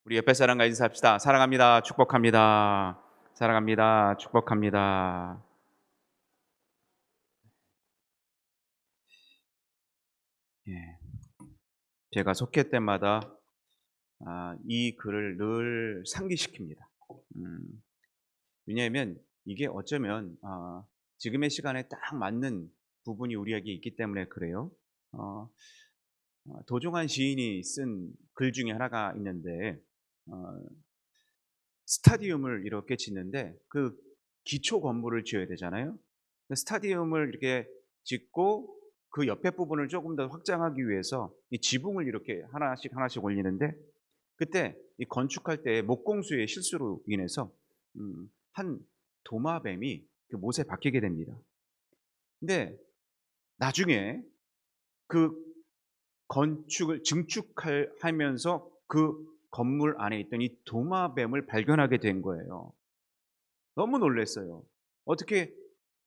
우리 옆에 사람과 인사합시다. 사랑합니다. 축복합니다. 사랑합니다. 축복합니다. 예. 제가 속회 때마다 이 글을 늘 상기시킵니다. 음, 왜냐하면 이게 어쩌면 지금의 시간에 딱 맞는 부분이 우리에게 있기 때문에 그래요. 어, 도종환 시인이 쓴 글 중에 하나가 있는데 어, 스타디움을 이렇게 짓는데 그 기초 건물을 지어야 되잖아요. 그 스타디움을 이렇게 짓고 그 옆에 부분을 조금 더 확장하기 위해서 이 지붕을 이렇게 하나씩 하나씩 올리는데, 그때 이 건축할 때 목공수의 실수로 인해서 한 도마뱀이 그 못에 박히게 됩니다. 근데 나중에 그 건축을 하면서 그 건물 안에 있던 이 도마뱀을 발견하게 된 거예요. 너무 놀랐어요. 어떻게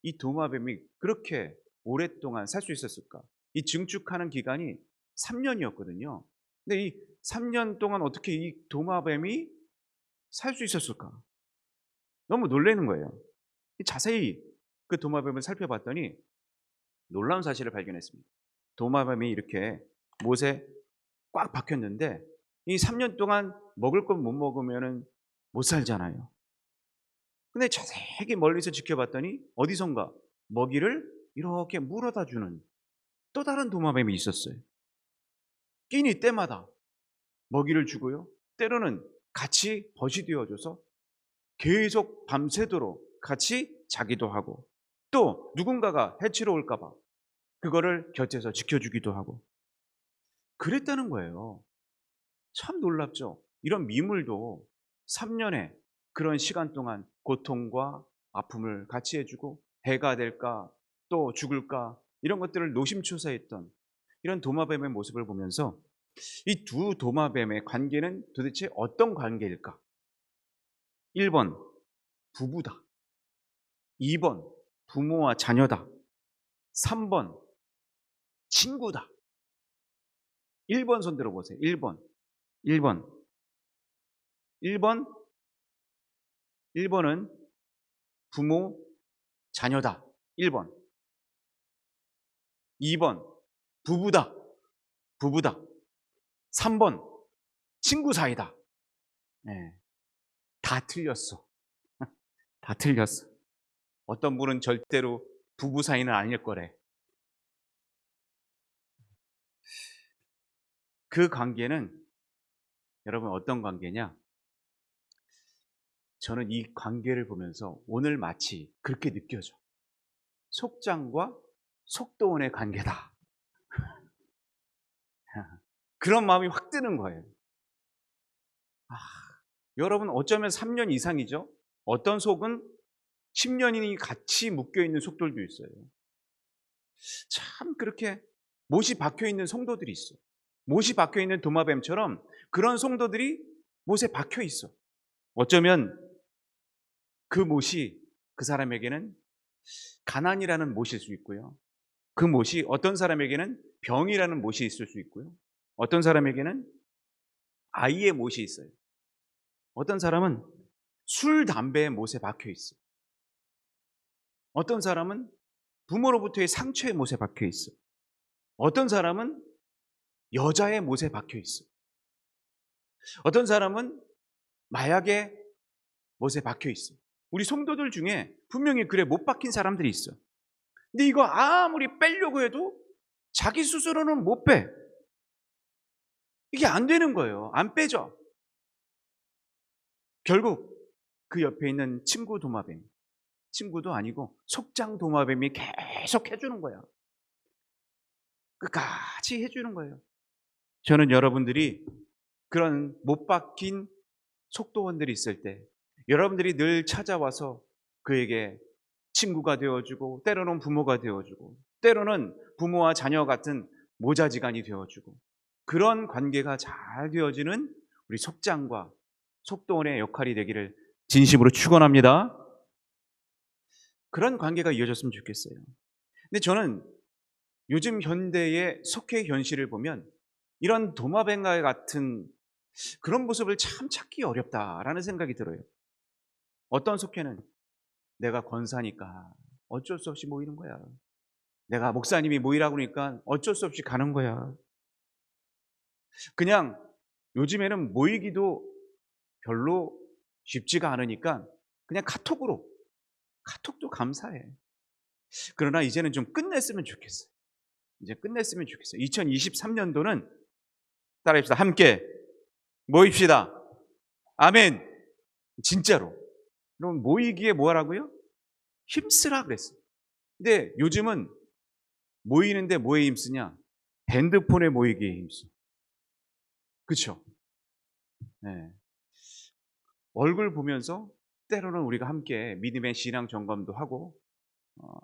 이 도마뱀이 그렇게 오랫동안 살 수 있었을까? 이 증축하는 기간이 3 년이었거든요. 근데 이 3년 동안 어떻게 이 도마뱀이 살 수 있었을까? 너무 놀라는 거예요. 자세히 그 도마뱀을 살펴봤더니 놀라운 사실을 발견했습니다. 도마뱀이 이렇게 못에 꽉 박혔는데 이 3년 동안 먹을 걸 못 먹으면은 못 살잖아요. 근데 자세히 멀리서 지켜봤더니 어디선가 먹이를 이렇게 물어다 주는 또 다른 도마뱀이 있었어요. 끼니 때마다 먹이를 주고요, 때로는 같이 벗이 되어줘서 계속 밤새도록 같이 자기도 하고, 또 누군가가 해치러 올까 봐 그거를 곁에서 지켜주기도 하고 그랬다는 거예요. 참 놀랍죠. 이런 미물도 3 년의 그런 시간 동안 고통과 아픔을 같이 해 주고, 해가 될까 또 죽을까 이런 것들을 노심초사했던 이런 도마뱀의 모습을 보면서 이 두 도마뱀의 관계는 도대체 어떤 관계일까? 1번 부부다. 2번 부모와 자녀다. 3번 친구다. 1번 손 들어 보세요. 1 번. 1 번. 1번 1 번은 부모, 자녀다. 1 번. 2번 부부다. 부부다. 3번 친구 사이다. 네. 다 틀렸어. 다 틀렸어. 어떤 분은 절대로 부부 사이는 아닐 거래. 그 관계는 여러분 어떤 관계냐? 저는 이 관계를 보면서 오늘 마치 그렇게 느껴져. 속장과 속도원의 관계다. 그런 마음이 확 드는 거예요. 아, 여러분 어쩌면 3년 이상이죠. 어떤 속은 10 년이 같이 묶여 있는 속들도 있어요. 참 그렇게 못이 박혀 있는 성도들이 있어. 못이 박혀 있는 도마뱀처럼 그런 성도들이 못에 박혀 있어. 어쩌면 그 못이 그 사람에게는 가난이라는 못일 수 있고요. 그 못이 어떤 사람에게는 병이라는 못이 있을 수 있고요. 어떤 사람에게는 아이의 못이 있어요. 어떤 사람은 술, 담배의 못에 박혀 있어. 어떤 사람은 부모로부터의 상처의 못에 박혀 있어. 어떤 사람은 여자의 못에 박혀 있어. 어떤 사람은 마약의 못에 박혀 있어. 우리 성도들 중에 분명히 그래 못 박힌 사람들이 있어. 근데 이거 아무리 빼려고 해도 자기 스스로는 못 빼. 이게 안 되는 거예요. 안 빼져. 결국 그 옆에 있는 친구 도마뱀, 친구도 아니고 속장 도마뱀이 계속 해주는 거야. 끝까지 해주는 거예요. 저는 여러분들이 그런 못 박힌 속도원들이 있을 때 여러분들이 늘 찾아와서 그에게 친구가 되어주고, 때로는 부모가 되어주고, 때로는 부모와 자녀 같은 모자지간이 되어주고, 그런 관계가 잘 되어지는 우리 속장과 속도원의 역할이 되기를 진심으로 축원합니다. 그런 관계가 이어졌으면 좋겠어요. 근데 저는 요즘 현대의 속회 현실을 보면 이런 도마뱀과 같은 그런 모습을 참 찾기 어렵다라는 생각이 들어요. 어떤 속회는 내가 권사니까 어쩔 수 없이 모이는 거야. 내가 목사님이 모이라고 그러니까 어쩔 수 없이 가는 거야. 그냥 요즘에는 모이기도 별로 쉽지가 않으니까 그냥 카톡도 감사해. 그러나 이제는 좀 끝냈으면 좋겠어요. 이제 끝냈으면 좋겠어요. 2023년도는 따라합시다. 함께 모입시다. 아멘. 진짜로. 그럼 모이기에 뭐 하라고요? 힘쓰라 그랬어요. 근데 요즘은 모이는데 뭐에 힘쓰냐? 핸드폰에 모이기에 힘써. 그렇죠? 네. 얼굴 보면서 때로는 우리가 함께 믿음의 신앙 점검도 하고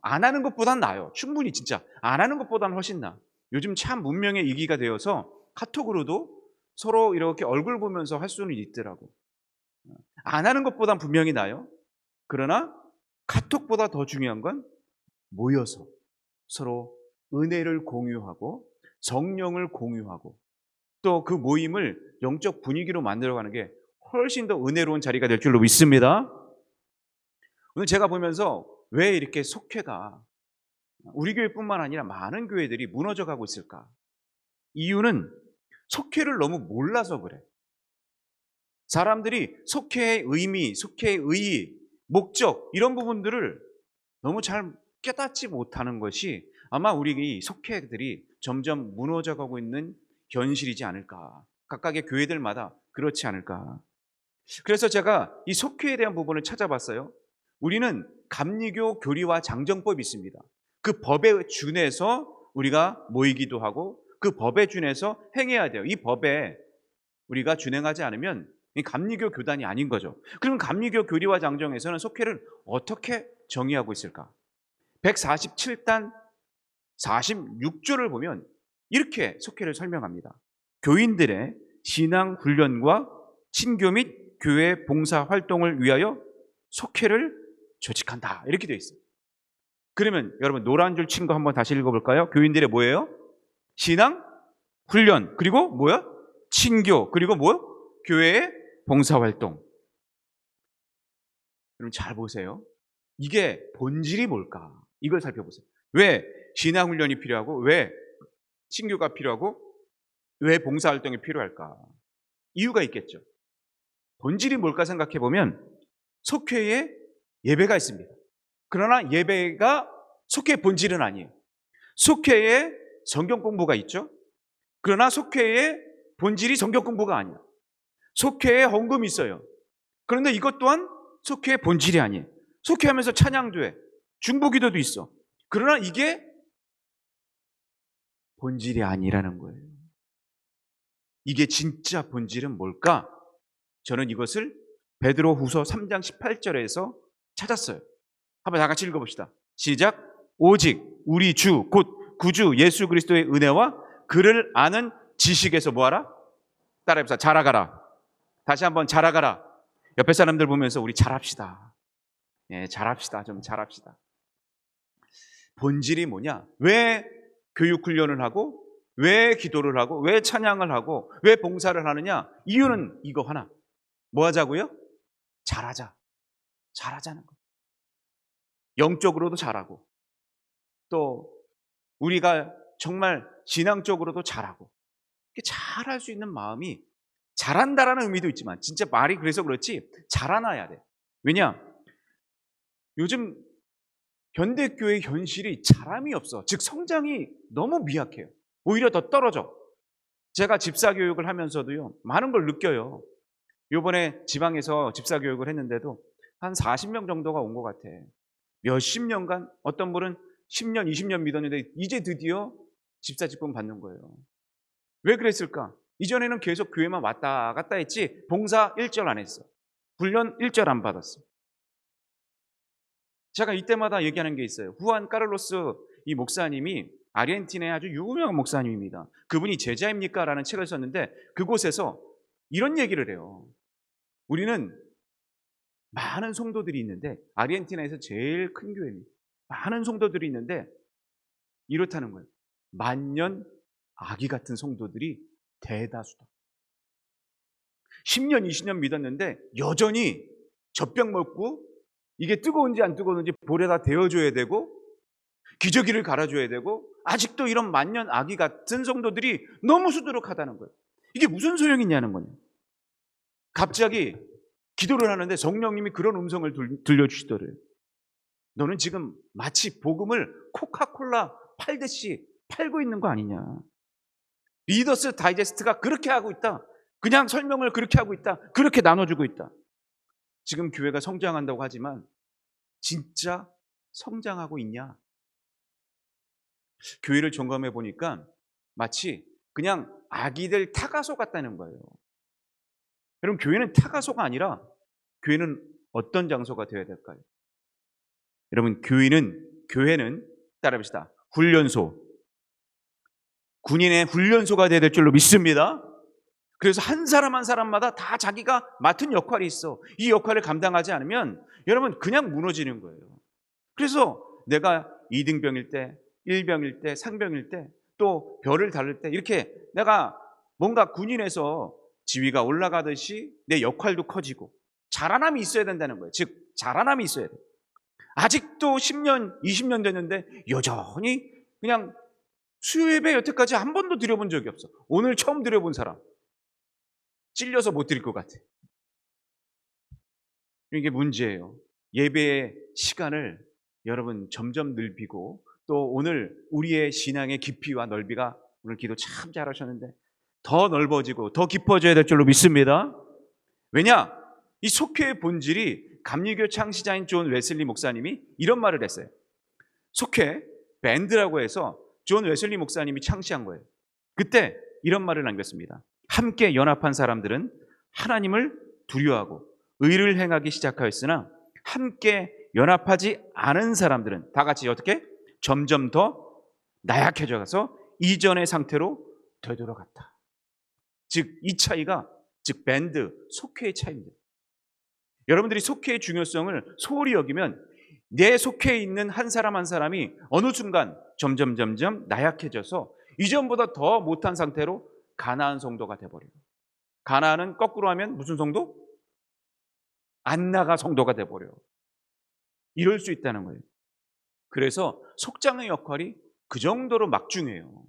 안 하는 것보단 나아요. 충분히 진짜 안 하는 것보다는 훨씬 나아. 요즘 참 문명의 이기가 되어서 카톡으로도 서로 이렇게 얼굴 보면서 할 수는 있더라고. 안 하는 것보단 분명히 나아요. 그러나 카톡보다 더 중요한 건 모여서 서로 은혜를 공유하고 성령을 공유하고 또 그 모임을 영적 분위기로 만들어가는 게 훨씬 더 은혜로운 자리가 될 줄로 믿습니다. 오늘 제가 보면서 왜 이렇게 속회가 우리 교회뿐만 아니라 많은 교회들이 무너져 가고 있을까? 이유는 속회를 너무 몰라서 그래. 사람들이 속회의 의미, 속회의 의의, 목적 이런 부분들을 너무 잘 깨닫지 못하는 것이 아마 우리 속회들이 점점 무너져 가고 있는 현실이지 않을까. 각각의 교회들마다 그렇지 않을까. 그래서 제가 이 속회에 대한 부분을 찾아봤어요. 우리는 감리교 교리와 장정법이 있습니다. 그 법에 준해서 우리가 모이기도 하고 그 법에 준해서 행해야 돼요. 이 법에 우리가 준행하지 않으면 이 감리교 교단이 아닌 거죠. 그럼 감리교 교리와 장정에서는 속회를 어떻게 정의하고 있을까? 147단 46조를 보면 이렇게 속회를 설명합니다. 교인들의 신앙 훈련과 신교 및 교회 봉사 활동을 위하여 속회를 조직한다. 이렇게 되어 있어요. 그러면 여러분 노란 줄 친 거 한번 다시 읽어볼까요? 교인들의 뭐예요? 신앙 훈련 그리고 뭐야? 친교 그리고 뭐요? 교회의 봉사 활동. 여러분 잘 보세요. 이게 본질이 뭘까? 이걸 살펴보세요. 왜 신앙 훈련이 필요하고 왜 친교가 필요하고 왜 봉사 활동이 필요할까? 이유가 있겠죠. 본질이 뭘까 생각해 보면 속회에 예배가 있습니다. 그러나 예배가 속회의 본질은 아니에요. 속회에 성경 공부가 있죠. 그러나 속회의 본질이 성경 공부가 아니야. 속회에 헌금이 있어요. 그런데 이것 또한 속회의 본질이 아니에요. 속회하면서 찬양도 해. 중보기도도 있어. 그러나 이게 본질이 아니라는 거예요. 이게 진짜 본질은 뭘까? 저는 이것을 베드로후서 3장 18절에서 찾았어요. 한번 다 같이 읽어봅시다. 시작. 오직 우리 주 곧 구주 예수 그리스도의 은혜와 그를 아는 지식에서 뭐하라? 따라해보자. 자라가라. 다시 한번 자라가라. 옆에 사람들 보면서 우리 잘합시다. 예, 잘합시다. 좀 잘합시다. 본질이 뭐냐? 왜 교육훈련을 하고 왜 기도를 하고 왜 찬양을 하고 왜 봉사를 하느냐? 이유는 이거 하나. 뭐 하자고요? 잘하자. 잘하자는 거. 영적으로도 잘하고 또 우리가 정말 신앙적으로도 잘하고 잘할 수 있는 마음이 잘한다라는 의미도 있지만 진짜 말이 그래서 그렇지 잘하나야 돼. 왜냐? 요즘 현대교회 현실이 자람이 없어. 즉 성장이 너무 미약해요. 오히려 더 떨어져. 제가 집사교육을 하면서도요 많은 걸 느껴요. 요번에 지방에서 집사교육을 했는데도 한 40명 정도가 온 것 같아. 몇십 년간 어떤 분은 10년, 20년 믿었는데 이제 드디어 집사 직분 받는 거예요. 왜 그랬을까? 이전에는 계속 교회만 왔다 갔다 했지 봉사 1절 안 했어. 훈련 1절 안 받았어. 제가 이때마다 얘기하는 게 있어요. 후안 카를로스 이 목사님이 아르헨티나의 아주 유명한 목사님입니다. 그분이 제자입니까? 라는 책을 썼는데 그곳에서 이런 얘기를 해요. 우리는 많은 성도들이 있는데 아르헨티나에서 제일 큰 교회입니다. 많은 성도들이 있는데 이렇다는 거예요. 만년 아기 같은 성도들이 대다수다. 10년, 20년 믿었는데 여전히 젖병 먹고 이게 뜨거운지 안 뜨거운지 볼에다 데워줘야 되고 기저귀를 갈아줘야 되고 아직도 이런 만년 아기 같은 성도들이 너무 수두룩하다는 거예요. 이게 무슨 소용이 있냐는 거예요. 갑자기 기도를 하는데 성령님이 그런 음성을 들려주시더래요. 너는 지금 마치 복음을 코카콜라 팔듯이 팔고 있는 거 아니냐. 리더스 다이제스트가 그렇게 하고 있다. 그냥 설명을 그렇게 하고 있다. 그렇게 나눠주고 있다. 지금 교회가 성장한다고 하지만 진짜 성장하고 있냐? 교회를 점검해 보니까 마치 그냥 아기들 타가소 같다는 거예요. 여러분, 교회는 타가소가 아니라 교회는 어떤 장소가 되어야 될까요? 여러분, 교회는 따라합시다. 훈련소. 군인의 훈련소가 되어야 될 줄로 믿습니다. 그래서 한 사람 한 사람마다 다 자기가 맡은 역할이 있어. 이 역할을 감당하지 않으면 여러분 그냥 무너지는 거예요. 그래서 내가 2등병일 때, 1병일 때, 상병일 때, 또 별을 달을 때 이렇게 내가 뭔가 군인에서 지위가 올라가듯이 내 역할도 커지고 자라남이 있어야 된다는 거예요. 즉 자라남이 있어야 돼요. 아직도 10년, 20년 됐는데 여전히 그냥 수요 예배 여태까지 한 번도 드려본 적이 없어. 오늘 처음 드려본 사람 찔려서 못 드릴 것 같아. 이게 문제예요. 예배의 시간을 여러분 점점 넓히고 또 오늘 우리의 신앙의 깊이와 넓이가 오늘 기도 참 잘하셨는데 더 넓어지고 더 깊어져야 될 줄로 믿습니다. 왜냐? 이 속회의 본질이 감리교 창시자인 존 웨슬리 목사님이 이런 말을 했어요. 속회 밴드라고 해서 존 웨슬리 목사님이 창시한 거예요. 그때 이런 말을 남겼습니다. 함께 연합한 사람들은 하나님을 두려워하고 의를 행하기 시작하였으나 함께 연합하지 않은 사람들은 다 같이 어떻게? 점점 더 나약해져 가서 이전의 상태로 되돌아갔다. 즉 이 차이가 즉 밴드, 속회의 차이입니다. 여러분들이 속회의 중요성을 소홀히 여기면 내 속회에 있는 한 사람 한 사람이 어느 순간 점점 나약해져서 이전보다 더 못한 상태로 가나안 성도가 돼버려요. 가나안은 거꾸로 하면 무슨 성도? 안 나가 성도가 돼버려요. 이럴 수 있다는 거예요. 그래서 속장의 역할이 그 정도로 막중해요.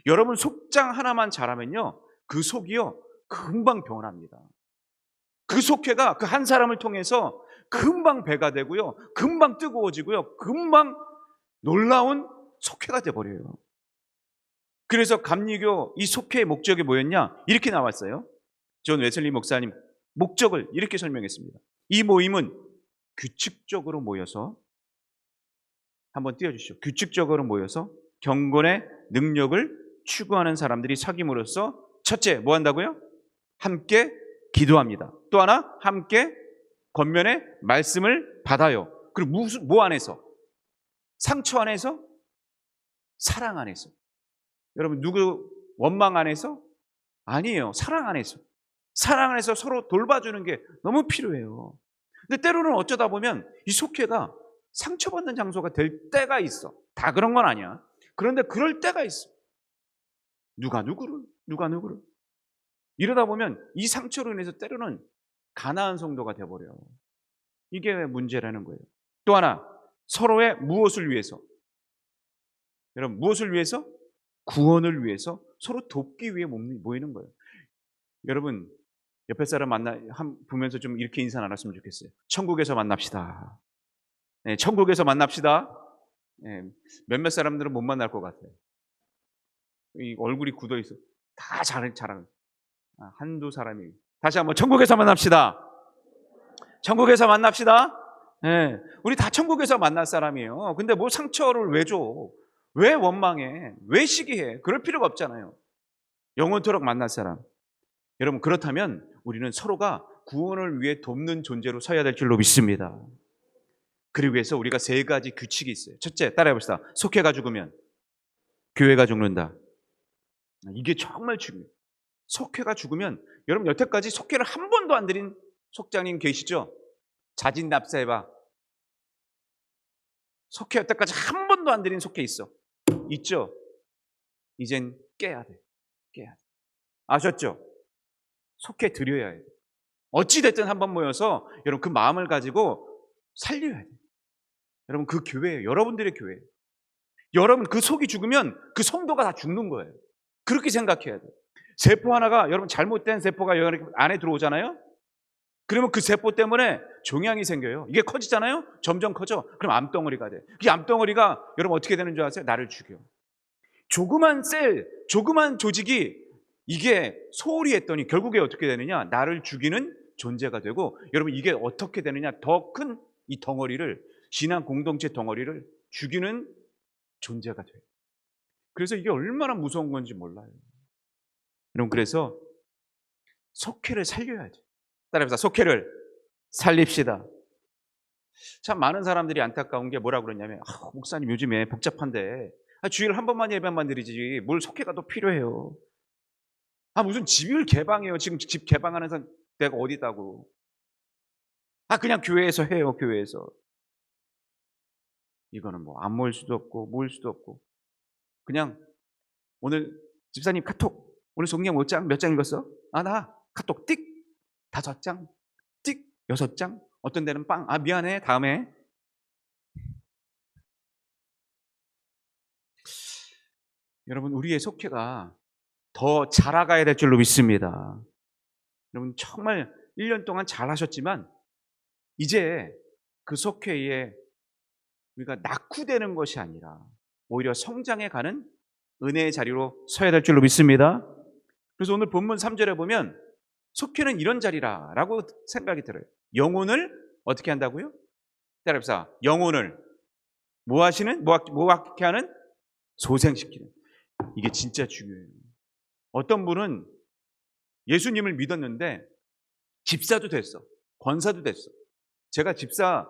여러분 속장 하나만 잘하면요 그 속이요 금방 변합니다. 그 속회가 그 한 사람을 통해서 금방 배가 되고요 금방 뜨거워지고요 금방 놀라운 속회가 돼버려요. 그래서 감리교 이 속회의 목적이 뭐였냐? 이렇게 나왔어요. 존 웨슬리 목사님 목적을 이렇게 설명했습니다. 이 모임은 규칙적으로 모여서 한번 띄워주시죠. 규칙적으로 모여서 경건의 능력을 추구하는 사람들이 사귐으로써 첫째 뭐 한다고요? 함께 기도합니다. 또 하나 함께 권면의 말씀을 받아요. 그리고 뭐 안에서? 상처 안에서? 사랑 안에서. 여러분 누구 원망 안에서? 아니에요. 사랑 안에서. 사랑 안에서 서로 돌봐주는 게 너무 필요해요. 근데 때로는 어쩌다 보면 이 속회가 상처받는 장소가 될 때가 있어. 다 그런 건 아니야. 그런데 그럴 때가 있어. 누가 누구를 이러다 보면 이 상처로 인해서 때로는 가나안 성도가 돼버려요. 이게 문제라는 거예요. 또 하나 서로의 무엇을 위해서? 여러분 무엇을 위해서? 구원을 위해서 서로 돕기 위해 모이는 거예요. 여러분 옆에 사람 보면서 좀 이렇게 인사 나눴으면 좋겠어요. 천국에서 만납시다. 네, 천국에서 만납시다. 네, 몇몇 사람들은 못 만날 것 같아요. 이 얼굴이 굳어 있어. 다 잘하는. 한두 사람이. 다시 한번 천국에서 만납시다. 천국에서 만납시다. 네, 우리 다 천국에서 만날 사람이에요. 근데 뭐 상처를 왜 줘? 왜 원망해? 왜 시기해? 그럴 필요가 없잖아요. 영원토록 만날 사람. 여러분 그렇다면 우리는 서로가 구원을 위해 돕는 존재로 서야 될 줄로 믿습니다. 그리고 위해서 우리가 세 가지 규칙이 있어요. 첫째 따라해봅시다. 속회가 죽으면 교회가 죽는다. 이게 정말 중요해요. 속회가 죽으면 여러분 여태까지 속회를 한 번도 안 드린 속장님 계시죠? 자진납세해봐. 속회 여태까지 한 번도 안 드린 속회 있죠? 이젠 깨야 돼. 아셨죠? 속해 드려야 해요. 어찌됐든 한번 모여서 여러분 그 마음을 가지고 살려야 돼요. 여러분 그 교회예요. 여러분들의 교회예요. 여러분 그 속이 죽으면 그 성도가 다 죽는 거예요. 그렇게 생각해야 돼요. 세포 하나가 여러분 잘못된 세포가 여기 안에 들어오잖아요. 그러면 그 세포 때문에 종양이 생겨요. 이게 커지잖아요. 점점 커져. 그럼 암덩어리가 돼. 그 암덩어리가 여러분 어떻게 되는 줄 아세요? 나를 죽여. 조그만 셀, 조그만 조직이 이게 소홀히 했더니 결국에 어떻게 되느냐? 나를 죽이는 존재가 되고, 여러분 이게 어떻게 되느냐? 더 큰 이 덩어리를, 신앙 공동체 덩어리를 죽이는 존재가 돼요. 그래서 이게 얼마나 무서운 건지 몰라요. 여러분 그래서 속회를 살려야 돼요. 따라해보자. 속회를 살립시다. 참 많은 사람들이 안타까운 게 뭐라 그러냐면, 목사님 요즘에 복잡한데 주일 한 번만 예배만 드리지 뭘 속회가 또 필요해요. 무슨 집을 개방해요. 지금 집 개방하는 데가 어디 있다고. 그냥 교회에서 해요. 교회에서. 이거는 뭐 안 모일 수도 없고 모일 수도 없고, 그냥 오늘 집사님 카톡 오늘 성경 몇 장 읽었어? 나 카톡 띡 5장, 띡 6장, 어떤 데는 빵, 미안해 다음에. 여러분 우리의 속회가 더 자라가야 될 줄로 믿습니다. 여러분 정말 1년 동안 잘하셨지만 이제 그 속회에 우리가 낙후되는 것이 아니라 오히려 성장해 가는 은혜의 자리로 서야 될 줄로 믿습니다. 그래서 오늘 본문 3절에 보면 속회는 이런 자리라라고 생각이 들어요. 영혼을 어떻게 한다고요? 따라합시다. 영혼을 뭐 하게 하는? 소생시키는. 이게 진짜 중요해요. 어떤 분은 예수님을 믿었는데 집사도 됐어. 권사도 됐어. 제가 집사,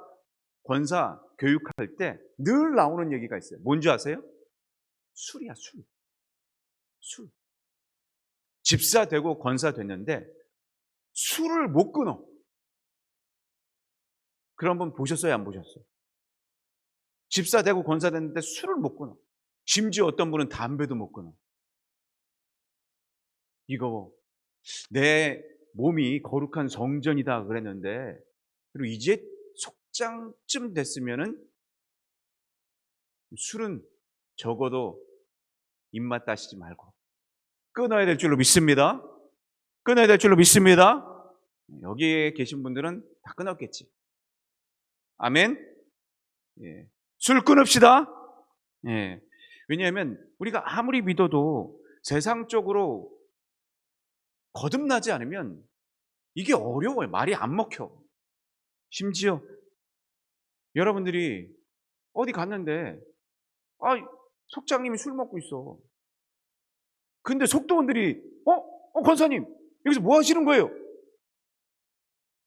권사 교육할 때 늘 나오는 얘기가 있어요. 뭔지 아세요? 술이야, 술. 술. 집사 되고 권사 됐는데 술을 못 끊어. 그런 분 보셨어요? 안 보셨어요? 집사 되고 권사 됐는데 술을 못 끊어. 심지어 어떤 분은 담배도 못 끊어. 이거 내 몸이 거룩한 성전이다 그랬는데, 그리고 이제 속장쯤 됐으면은 술은 적어도 입맛 다시지 말고 끊어야 될 줄로 믿습니다. 끊어야 될 줄로 믿습니다. 여기에 계신 분들은 다 끊었겠지. 아멘. 예. 술 끊읍시다. 예. 왜냐하면 우리가 아무리 믿어도 세상적으로 거듭나지 않으면 이게 어려워요. 말이 안 먹혀. 심지어 여러분들이 어디 갔는데 속장님이 술 먹고 있어. 근데 속도원들이 권사님 여기서 뭐 하시는 거예요?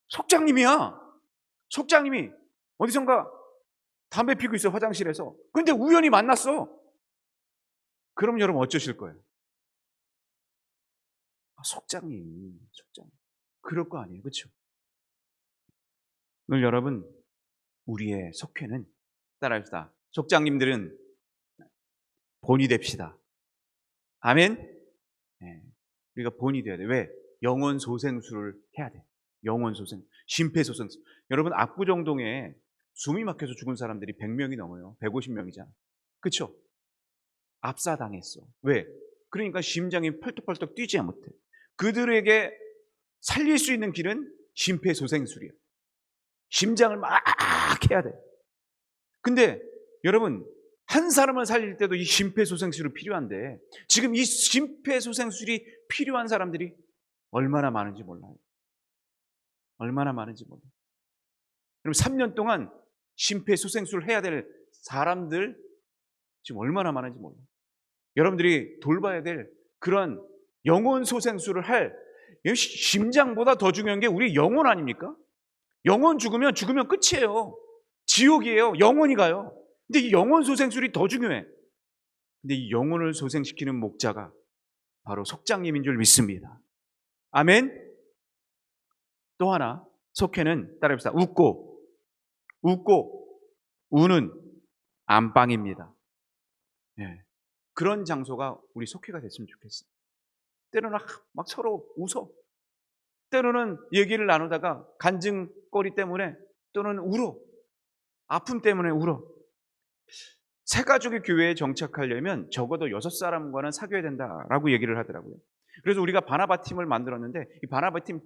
속장님이야. 속장님이 어디선가 담배 피고 있어, 화장실에서. 근데 우연히 만났어. 그럼 여러분 어쩌실 거예요? 속장님. 그럴 거 아니에요. 그렇죠? 오늘 여러분 우리의 속회는, 따라합시다. 속장님들은 본이 됩시다. 아멘. 네. 우리가 본이 돼야 돼. 왜? 영혼 소생술을 해야 돼. 영혼 소생, 심폐소생술. 여러분 압구정동에 숨이 막혀서 죽은 사람들이 100명이 넘어요. 150명이잖아. 그렇죠? 압사당했어. 왜? 그러니까 심장이 펄떡펄떡 뛰지 못해. 그들에게 살릴 수 있는 길은 심폐소생술이야. 심장을 막 해야 돼. 근데 여러분 한 사람을 살릴 때도 이 심폐소생술이 필요한데, 지금 이 심폐소생술이 필요한 사람들이 얼마나 많은지 몰라요. 얼마나 많은지 몰라요. 여러분 3년 동안 심폐소생술을 해야 될 사람들 지금 얼마나 많은지 몰라요. 여러분들이 돌봐야 될 그런 영혼 소생술을 할, 심장보다 더 중요한 게 우리 영혼 아닙니까? 영혼 죽으면 끝이에요. 지옥이에요. 영혼이 가요. 근데 이 영혼 소생술이 더 중요해. 근데 이 영혼을 소생시키는 목자가 바로 속장님인 줄 믿습니다. 아멘. 또 하나, 속회는 따라해봅시다. 웃고 우는 안방입니다. 예. 그런 장소가 우리 속회가 됐으면 좋겠어요. 때로는 막 서로 웃어. 때로는 얘기를 나누다가 간증거리 때문에 또는 울어. 아픔 때문에 울어. 새 가족이 교회에 정착하려면 적어도 6사람과는 사귀어야 된다라고 얘기를 하더라고요. 그래서 우리가 바나바 팀을 만들었는데 이 바나바 팀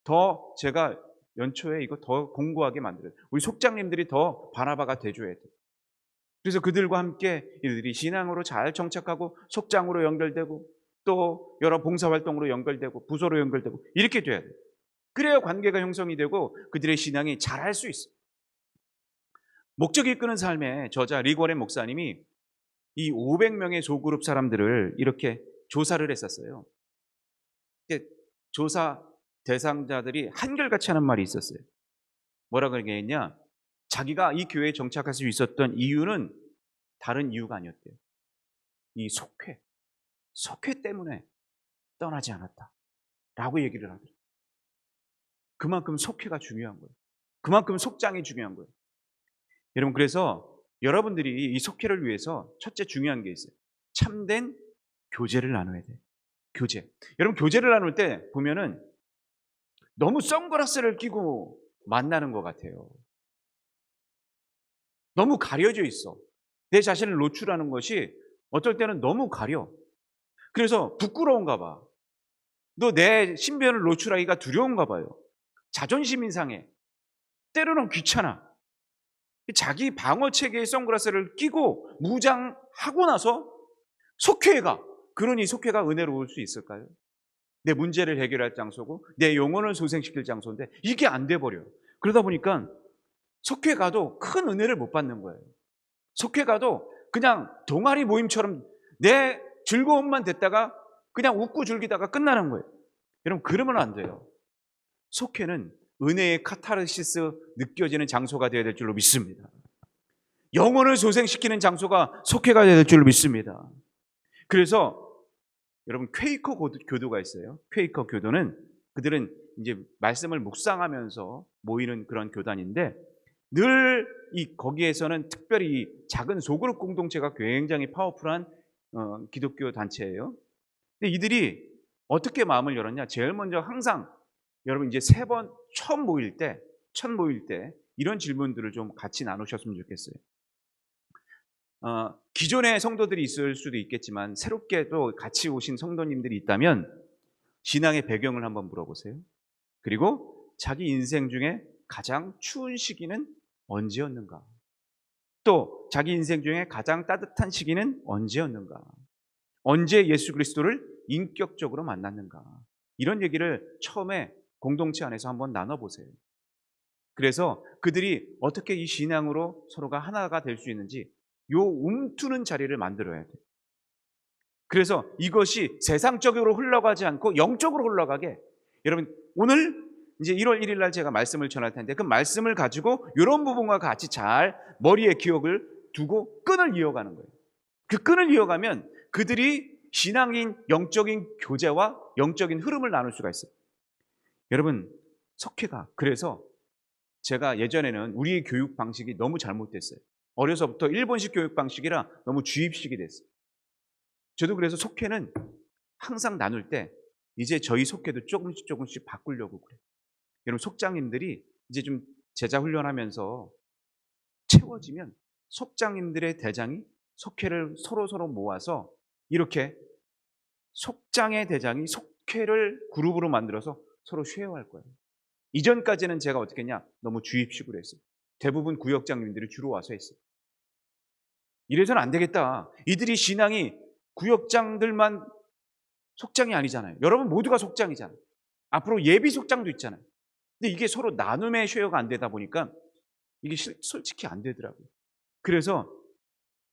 더 제가 연초에 이거 더 공고하게 만들어요. 우리 속장님들이 더 바나바가 돼줘야 돼요. 그래서 그들과 함께 이들이 신앙으로 잘 정착하고 속장으로 연결되고 또 여러 봉사활동으로 연결되고 부서로 연결되고 이렇게 돼야 돼요. 그래야 관계가 형성이 되고 그들의 신앙이 잘할 수 있어요. 목적이 이끄는 삶의 저자 리고렌 목사님이 이 500명의 소그룹 사람들을 이렇게 조사를 했었어요. 조사 대상자들이 한결같이 하는 말이 있었어요. 뭐라고 얘기했냐? 자기가 이 교회에 정착할 수 있었던 이유는 다른 이유가 아니었대요. 이 속회 때문에 떠나지 않았다 라고 얘기를 하더라고요. 그만큼 속회가 중요한 거예요. 그만큼 속장이 중요한 거예요. 여러분, 그래서 여러분들이 이 속회를 위해서 첫째 중요한 게 있어요. 참된 교제를 나눠야 돼요. 교제. 여러분, 교제를 나눌 때 보면은 너무 선글라스를 끼고 만나는 것 같아요. 너무 가려져 있어. 내 자신을 노출하는 것이 어떨 때는 너무 가려. 그래서 부끄러운가 봐. 너 내 신변을 노출하기가 두려운가 봐요. 자존심이 상해. 때로는 귀찮아. 자기 방어체계의 선글라스를 끼고 무장하고 나서 속회에 가. 그러니 속회가 은혜로울 수 있을까요? 내 문제를 해결할 장소고 내 영혼을 소생시킬 장소인데 이게 안 돼버려요. 그러다 보니까 속회 가도 큰 은혜를 못 받는 거예요. 속회 가도 그냥 동아리 모임처럼 내 즐거움만 됐다가 그냥 웃고 즐기다가 끝나는 거예요. 여러분, 그러면 안 돼요. 속회는 은혜의 카타르시스 느껴지는 장소가 되어야 될 줄로 믿습니다. 영혼을 소생시키는 장소가 속회가 되어야 될 줄로 믿습니다. 그래서 여러분, 퀘이커 교도가 있어요. 퀘이커 교도는 그들은 이제 말씀을 묵상하면서 모이는 그런 교단인데 늘 거기에서는 특별히 작은 소그룹 공동체가 굉장히 파워풀한 기독교 단체예요. 근데 이들이 어떻게 마음을 열었냐? 제일 먼저 항상 여러분 이제 처음 모일 때 이런 질문들을 좀 같이 나누셨으면 좋겠어요. 기존의 성도들이 있을 수도 있겠지만 새롭게 또 같이 오신 성도님들이 있다면 신앙의 배경을 한번 물어보세요. 그리고 자기 인생 중에 가장 추운 시기는 언제였는가? 또 자기 인생 중에 가장 따뜻한 시기는 언제였는가? 언제 예수 그리스도를 인격적으로 만났는가? 이런 얘기를 처음에 공동체 안에서 한번 나눠보세요. 그래서 그들이 어떻게 이 신앙으로 서로가 하나가 될 수 있는지 요 움트는 자리를 만들어야 돼요. 그래서 이것이 세상적으로 흘러가지 않고 영적으로 흘러가게, 여러분 오늘 이제 1월 1일 날 제가 말씀을 전할 텐데 그 말씀을 가지고 이런 부분과 같이 잘 머리에 기억을 두고 끈을 이어가는 거예요. 그 끈을 이어가면 그들이 신앙인 영적인 교제와 영적인 흐름을 나눌 수가 있어요. 여러분, 석회가 그래서 제가 예전에는 우리의 교육 방식이 너무 잘못됐어요. 어려서부터 일본식 교육 방식이라 너무 주입식이 됐어요. 저도 그래서 속회는 항상 나눌 때 이제 저희 속회도 조금씩 바꾸려고 그래요. 여러분, 속장님들이 이제 좀 제자 훈련하면서 채워지면 속장님들의 대장이 속회를 서로 모아서 이렇게 속장의 대장이 속회를 그룹으로 만들어서 서로 쉐어할 거예요. 이전까지는 제가 어떻게 했냐? 너무 주입식으로 했어요. 대부분 구역장님들이 주로 와서 했어요. 이래서는 안 되겠다. 이들이 신앙이 구역장들만 속장이 아니잖아요. 여러분 모두가 속장이잖아요. 앞으로 예비 속장도 있잖아요. 근데 이게 서로 나눔의 쉐어가 안 되다 보니까 이게 솔직히 안 되더라고요. 그래서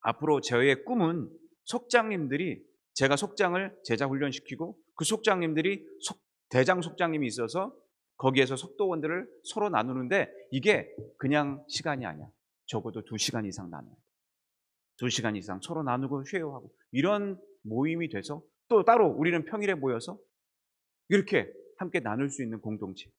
앞으로 저의 꿈은 속장님들이, 제가 속장을 제자 훈련시키고 그 속장님들이 대장 속장님이 있어서 거기에서 속도원들을 서로 나누는데 이게 그냥 시간이 아니야. 적어도 2시간 이상 나눠요. 2시간 이상 서로 나누고 쉐어하고 이런 모임이 돼서 또 따로 우리는 평일에 모여서 이렇게 함께 나눌 수 있는 공동체.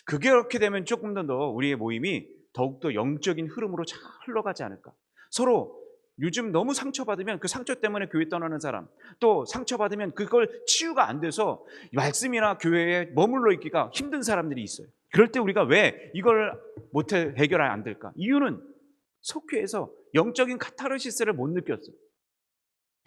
그렇게 되면 조금 더 우리의 모임이 더욱더 영적인 흐름으로 잘 흘러가지 않을까. 서로 요즘 너무 상처받으면 그 상처 때문에 교회 떠나는 사람, 또 상처받으면 그걸 치유가 안 돼서 말씀이나 교회에 머물러 있기가 힘든 사람들이 있어요. 그럴 때 우리가 왜 이걸 못해 해결하면 안 될까? 이유는 속회에서 영적인 카타르시스를 못 느꼈어요.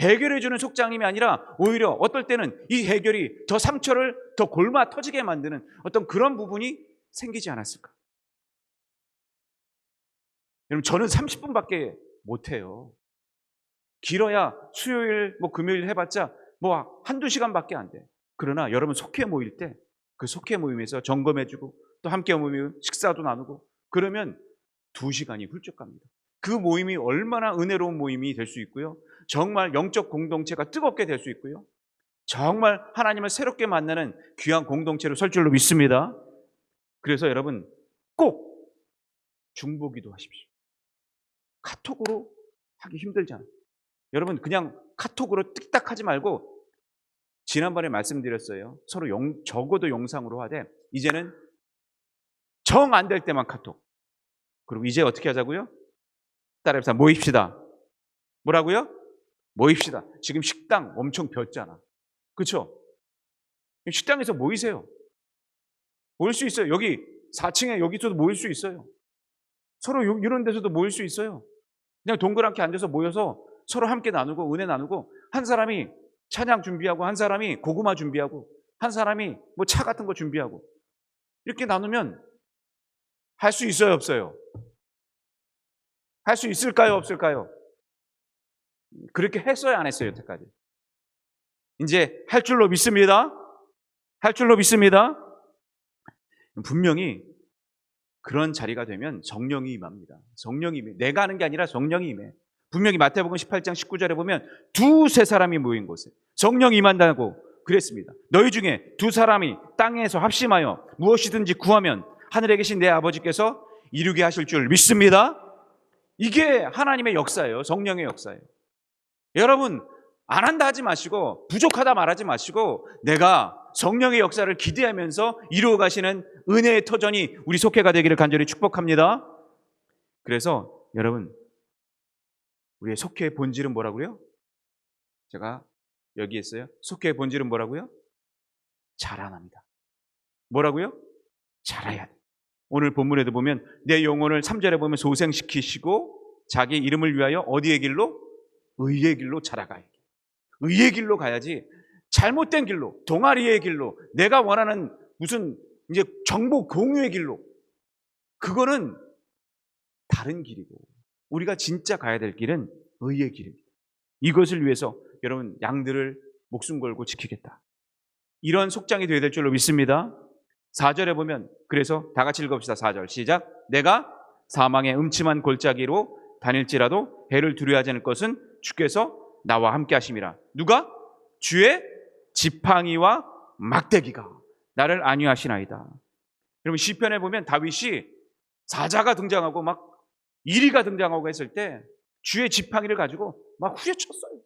해결해주는 속장님이 아니라 오히려 어떨 때는 이 해결이 더 상처를 더 골마 터지게 만드는 어떤 그런 부분이 생기지 않았을까? 여러분, 저는 30분밖에 못해요. 길어야 수요일, 금요일 해봤자 한두 시간밖에 안 돼. 그러나 여러분, 속회 모일 때 그 속회 모임에서 점검해주고 또 함께 모이면 식사도 나누고 그러면 2시간이 훌쩍 갑니다. 그 모임이 얼마나 은혜로운 모임이 될 수 있고요. 정말 영적 공동체가 뜨겁게 될 수 있고요. 정말 하나님을 새롭게 만나는 귀한 공동체로 설 줄로 믿습니다. 그래서 여러분, 꼭 중보기도 하십시오. 카톡으로 하기 힘들잖아요. 여러분, 그냥 카톡으로 뚝딱하지 말고 지난번에 말씀드렸어요. 서로 적어도 영상으로 하되 이제는 정 안 될 때만 카톡. 그리고 이제 어떻게 하자고요? 따라해서 모입시다. 뭐라고요? 모입시다. 지금 식당 엄청 폈잖아. 그렇죠? 식당에서 모이세요. 모일 수 있어요. 여기 4층에 여기서도 모일 수 있어요. 서로 이런 데서도 모일 수 있어요. 그냥 동그랗게 앉아서 모여서 서로 함께 나누고 은혜 나누고, 한 사람이 찬양 준비하고 한 사람이 고구마 준비하고 한 사람이 차 같은 거 준비하고 이렇게 나누면 할 수 있어요, 없어요? 할 수 있을까요, 없을까요? 그렇게 했어요, 안 했어요, 여태까지? 이제 할 줄로 믿습니다. 할 줄로 믿습니다. 분명히 그런 자리가 되면 성령이 임합니다. 성령이 임해. 내가 하는 게 아니라 성령이 임해. 분명히 마태복음 18장 19절에 보면 2-3 사람이 모인 곳에 성령이 임한다고 그랬습니다. 너희 중에 2 사람이 땅에서 합심하여 무엇이든지 구하면 하늘에 계신 내 아버지께서 이루게 하실 줄 믿습니다. 이게 하나님의 역사예요. 성령의 역사예요. 여러분, 안 한다 하지 마시고 부족하다 말하지 마시고 내가 성령의 역사를 기대하면서 이루어 가시는 은혜의 터전이 우리 속회가 되기를 간절히 축복합니다. 그래서 여러분, 우리의 속회의 본질은 뭐라고요? 제가 여기 했어요. 속회의 본질은 뭐라고요? 자라납니다. 뭐라고요? 자라야 돼. 오늘 본문에도 보면 내 영혼을 3절에 보면 소생시키시고 자기 이름을 위하여 어디의 길로? 의의 길로 자라가야 돼. 의의 길로 가야지 잘못된 길로, 동아리의 길로, 내가 원하는 무슨 이제 정보 공유의 길로, 그거는 다른 길이고 우리가 진짜 가야 될 길은 의의 길입니다. 이것을 위해서 여러분, 양들을 목숨 걸고 지키겠다. 이런 속장이 되어야 될 줄로 믿습니다. 4절에 보면, 그래서 다 같이 읽읍시다. 4절 시작. 내가 사망의 음침한 골짜기로 다닐지라도 해를 두려워하지 않을 것은 주께서 나와 함께 하심이라. 누가? 주의 지팡이와 막대기가 나를 안위하시나이다. 여러분, 시편에 보면 다윗이 사자가 등장하고 이리가 등장하고 했을 때 주의 지팡이를 가지고 후려쳤어요.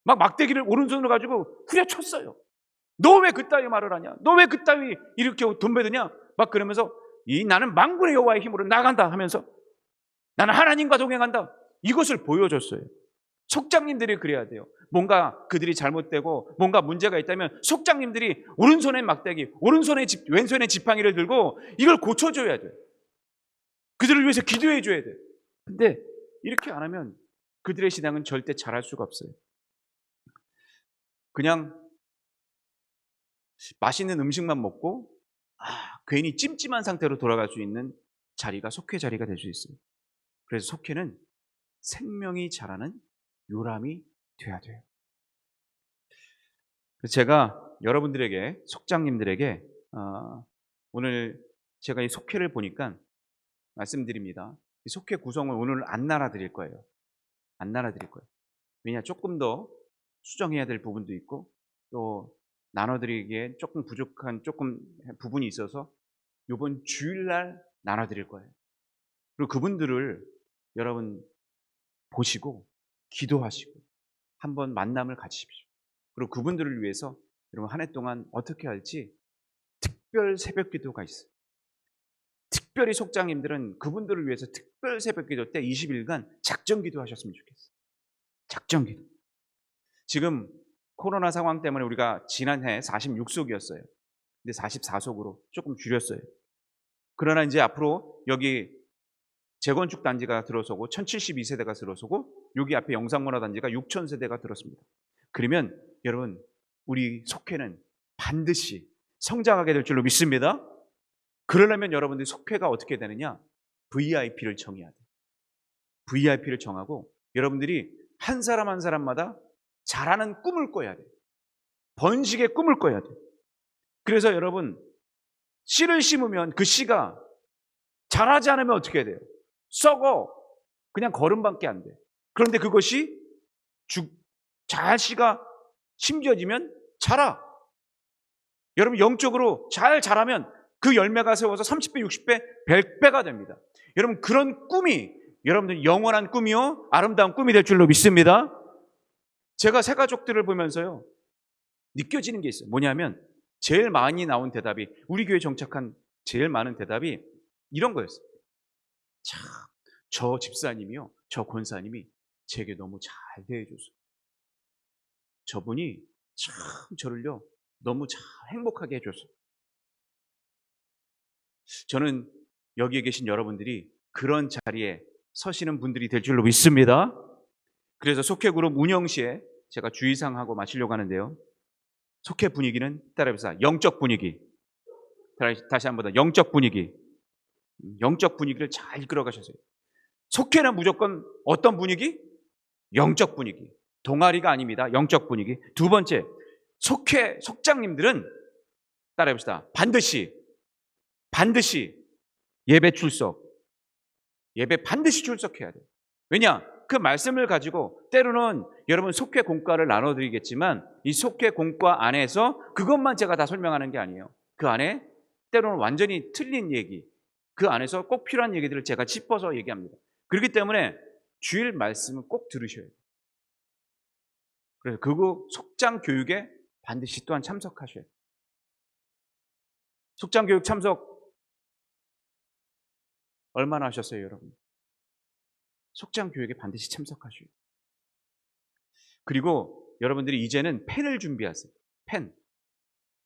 막대기를 오른손으로 가지고 후려쳤어요. 너 왜 그따위 말을 하냐? 너 왜 그따위 이렇게 덤벼드냐? 그러면서 나는 만군의 여호와의 힘으로 나간다 하면서 나는 하나님과 동행한다. 이것을 보여줬어요. 속장님들이 그래야 돼요. 뭔가 그들이 잘못되고 뭔가 문제가 있다면 속장님들이 오른손에 막대기, 왼손에 지팡이를 들고 이걸 고쳐줘야 돼요. 그들을 위해서 기도해줘야 돼요. 근데 이렇게 안 하면 그들의 신앙은 절대 잘할 수가 없어요. 그냥 맛있는 음식만 먹고 괜히 찜찜한 상태로 돌아갈 수 있는 자리가 속회 자리가 될 수 있어요. 그래서 속회는 생명이 자라는 요람이 돼야 돼요. 제가 여러분들에게, 속장님들에게 오늘 제가 이 속회를 보니까 말씀드립니다. 이 속회 구성을 오늘 안 나눠드릴 거예요. 안 나눠드릴 거예요. 왜냐, 조금 더 수정해야 될 부분도 있고 또 나눠드리기에 조금 부족한 부분이 있어서 이번 주일날 나눠드릴 거예요. 그리고 그분들을 여러분 보시고 기도하시고 한번 만남을 가지십시오. 그리고 그분들을 위해서 여러분 한 해 동안 어떻게 할지 특별 새벽 기도가 있어요. 특별히 속장님들은 그분들을 위해서 특별 새벽기도 때 20일간 작정기도 하셨으면 좋겠어요. 작정기도. 지금 코로나 상황 때문에 우리가 지난해 46석이었어요. 근데 44석으로 조금 줄였어요. 그러나 이제 앞으로 여기 재건축 단지가 들어서고 1072세대가 들어서고 여기 앞에 영상문화단지가 6000세대가 들어섭니다. 그러면 여러분 우리 속회는 반드시 성장하게 될 줄로 믿습니다. 그러려면 여러분들이 속회가 어떻게 되느냐? VIP를 정해야 돼요. VIP를 정하고 여러분들이 한 사람 한 사람마다 잘하는 꿈을 꿔야 돼요. 번식의 꿈을 꿔야 돼요. 그래서 여러분 씨를 심으면 그 씨가 자라지 않으면 어떻게 돼요? 썩어. 그냥 거름밖에 안 돼. 그런데 그것이 잘 씨가 심겨지면 자라. 여러분 영적으로 잘 자라면 그 열매가 세워서 30배, 60배, 100배가 됩니다. 여러분 그런 꿈이 여러분들 영원한 꿈이요 아름다운 꿈이 될 줄로 믿습니다. 제가 새 가족들을 보면서요 느껴지는 게 있어요. 뭐냐면 제일 많이 나온 대답이 우리 교회 정착한 제일 많은 대답이 이런 거였어요. 참, 저 집사님이요 저 권사님이 제게 너무 잘 대해줘서 저분이 참 저를요 너무 잘 행복하게 해줘서 저는 여기에 계신 여러분들이 그런 자리에 서시는 분들이 될 줄로 믿습니다. 그래서 속회그룹 운영 시에 제가 주의사항하고 마치려고 하는데요. 속회 분위기는 따라해보세요. 영적 분위기. 다시 한 번 더 영적 분위기. 영적 분위기를 잘 이끌어 가셔서요. 속회는 무조건 어떤 분위기? 영적 분위기. 동아리가 아닙니다. 영적 분위기. 두 번째, 속회 속장님들은 따라해봅시다. 반드시 예배 출석. 예배 반드시 출석해야 돼요. 왜냐? 그 말씀을 가지고 때로는 여러분 속회 공과를 나눠드리겠지만 이 속회 공과 안에서 그것만 제가 다 설명하는 게 아니에요. 그 안에 때로는 완전히 틀린 얘기, 그 안에서 꼭 필요한 얘기들을 제가 짚어서 얘기합니다. 그렇기 때문에 주일 말씀은 꼭 들으셔야 돼요. 그래서 그거 속장 교육에 반드시 또한 참석하셔야 돼요. 속장 교육 참석 얼마나 하셨어요, 여러분? 속장 교육에 반드시 참석하셔야 돼요. 그리고 여러분들이 이제는 펜을 준비하세요. 펜.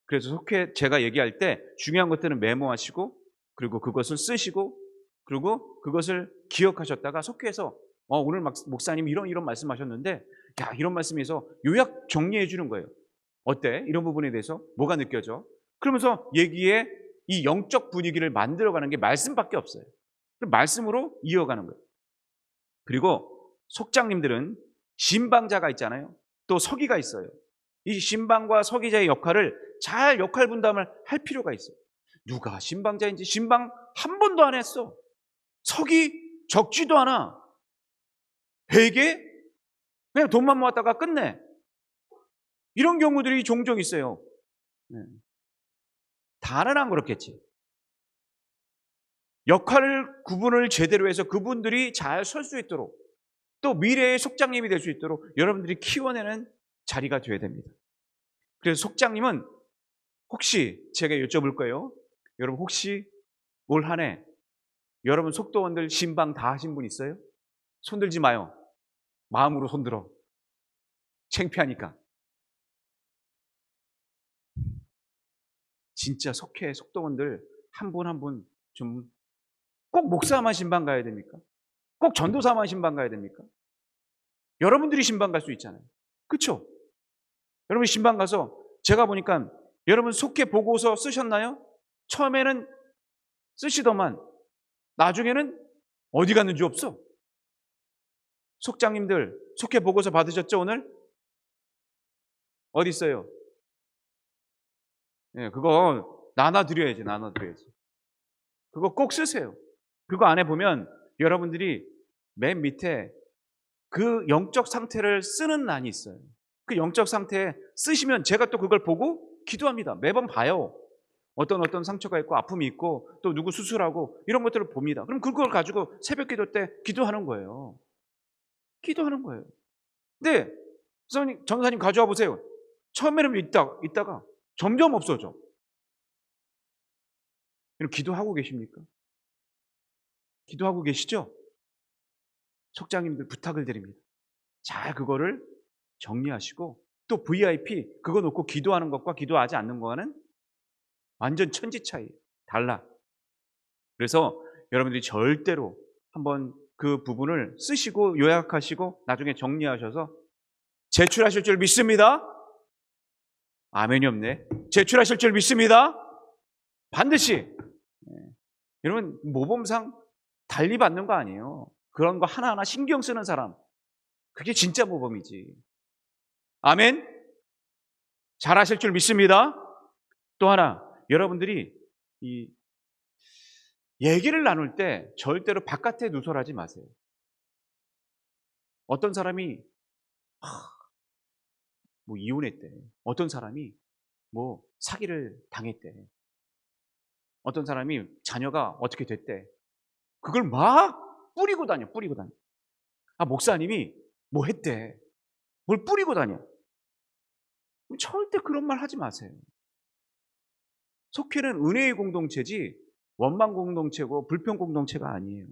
그래서 속회 제가 얘기할 때 중요한 것들은 메모하시고 그리고 그것을 쓰시고 그리고 그것을 기억하셨다가 속회에서 오늘 목사님 이런 말씀하셨는데 야 이런 말씀에서 요약 정리해 주는 거예요. 어때? 이런 부분에 대해서 뭐가 느껴져? 그러면서 얘기에 이 영적 분위기를 만들어가는 게 말씀밖에 없어요. 말씀으로 이어가는 거예요. 그리고 속장님들은 신방자가 있잖아요. 또 서기가 있어요. 이 신방과 서기자의 역할을 잘 역할 분담을 할 필요가 있어요. 누가 신방자인지 신방 한 번도 안 했어. 서기 적지도 않아. 회계 그냥 돈만 모았다가 끝내. 이런 경우들이 종종 있어요. 다는 안 그렇겠지. 역할을 구분을 제대로 해서 그분들이 잘 설 수 있도록 또 미래의 속장님이 될 수 있도록 여러분들이 키워내는 자리가 되어야 됩니다. 그래서 속장님은 혹시 제가 여쭤볼 거예요. 여러분 혹시 올 한 해 여러분 속도원들 신방 다 하신 분 있어요? 손들지 마요. 마음으로 손들어. 창피하니까. 진짜 속회 속도원들 한 분 한 분 좀 꼭 목사만 신방 가야 됩니까? 꼭 전도사만 신방 가야 됩니까? 여러분들이 신방 갈 수 있잖아요. 그렇죠? 여러분 신방 가서 제가 보니까 여러분 속회 보고서 쓰셨나요? 처음에는 쓰시더만 나중에는 어디 갔는지 없어. 속장님들 속회 보고서 받으셨죠 오늘? 어디 있어요? 네, 그거 나눠드려야지. 그거 꼭 쓰세요. 그거 안에 보면 여러분들이 맨 밑에 그 영적 상태를 쓰는 난이 있어요. 그 영적 상태에 쓰시면 제가 또 그걸 보고 기도합니다. 매번 봐요. 어떤 상처가 있고 아픔이 있고 또 누구 수술하고 이런 것들을 봅니다. 그럼 그걸 가지고 새벽 기도 때 기도하는 거예요. 근데 전사님 가져와 보세요. 처음에는 있다가 점점 없어져. 기도하고 계십니까? 기도하고 계시죠? 속장님들 부탁을 드립니다. 잘 그거를 정리하시고, 또 VIP 그거 놓고 기도하는 것과 기도하지 않는 거와는 완전 천지 차이, 달라. 그래서 여러분들이 절대로 한번 그 부분을 쓰시고 요약하시고 나중에 정리하셔서 제출하실 줄 믿습니다. 아멘이 없네. 제출하실 줄 믿습니다. 반드시. 여러분, 모범상 달리 받는 거 아니에요. 그런 거 하나하나 신경 쓰는 사람, 그게 진짜 모범이지. 아멘. 잘하실 줄 믿습니다. 또 하나, 여러분들이 이 얘기를 나눌 때 절대로 바깥에 누설하지 마세요. 어떤 사람이 뭐 이혼했대. 어떤 사람이 뭐 사기를 당했대. 어떤 사람이 자녀가 어떻게 됐대. 그걸 막 뿌리고 다녀. 아, 목사님이 뭐 했대. 뭘 뿌리고 다녀. 절대 그런 말 하지 마세요. 속회는 은혜의 공동체지 원망 공동체고 불평 공동체가 아니에요.